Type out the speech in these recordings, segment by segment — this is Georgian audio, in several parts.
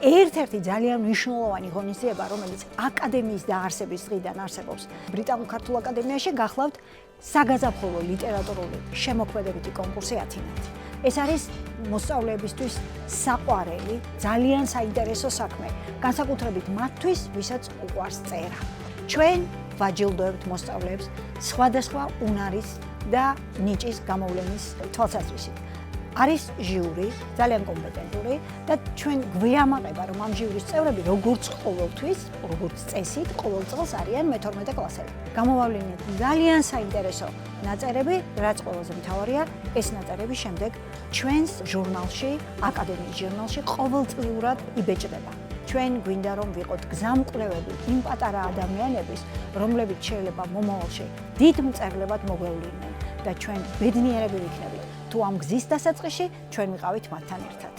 ერთ-ერთი ძალიან მნიშვნელოვანი ღონისძიება, რომელიც აკადემიის დაარსების დღიდან არსებობს. ბრიტანულ ქართულ აკადემიაში გახლავთ საგაზაფხულო ლიტერატურული შემოქმედებითი კონკურსი ათინათი. ეს არის მოსწავლეებისთვის საყვარელი, ძალიან საინტერესო საქმე, განსაკუთრებით მათთვის, ვისაც უყვარს წერა. ჩვენ ვაჯილდოებთ მოსწავლეებს სხვადასხვა უნარის და ნიჭის გამოვლენის თვალსაზრისით. არის ჟიური, ძალიან კომპეტენტური და ჩვენ გვეამაყება, რომ ამ ჟიურის წევრები როგორც ყოველთვის, როგორც წესით, ყოველ წელს არიან მე-12 კლასელი. გამოვავლინეთ ძალიან საინტერესო ნაწერები, რაც ყველაზე მთავარია, ეს ნაწერები შემდეგ ჩვენს ჟურნალში, აკადემიის ჟურნალში ყოველწლიურად იბეჭდება. ჩვენ გვინდა რომ ვიყოთ გზამკვლევები იმ პატარა ადამიანების, რომლებიც შეიძლება მომავალში დიდ მწერლებად მოგვევლინენ და ჩვენ ბედნიერები ვიქნებით. თუ ამ გზის დასაწყისში ჩვენ ვიყავით მათთან ერთად.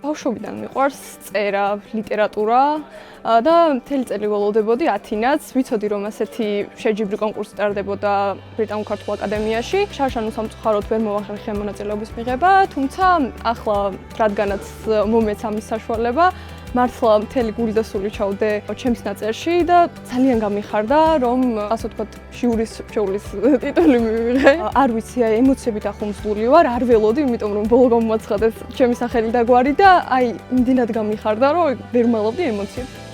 ბავშვობიდან მიყვარს წერა, ლიტერატურა და მთელი წელი ველოდებოდი ათინათს. ვიცოდი რომ ასეთი შეჯიბრი კონკურსი ტარდებოდა ბრიტანულ ქართულ აკადემიაში. შარშანულ სამწუხაროდ ვერ მოვახერხე მონაწილეობის მიღება, თუმცა ახლა რადგანაც მომეც ამის საშუალება, მართლა მთელი გული და სული ჩავდე ჩემს ნაწერში და ძალიან გამიხარდა, რომ ასე ვთქვათ, ჟიურის შეულის ტიტული მივიღე. არ ვიცი, აი ემოციებით ახუმსგული ვარ, არ ველოდი, იმიტომ რომ ბოლო გამოაცხადეს ჩემი სახელი და გვარი და აი იმდენად გამიხარდა, რომ ვერ მალავდი ემოციებს.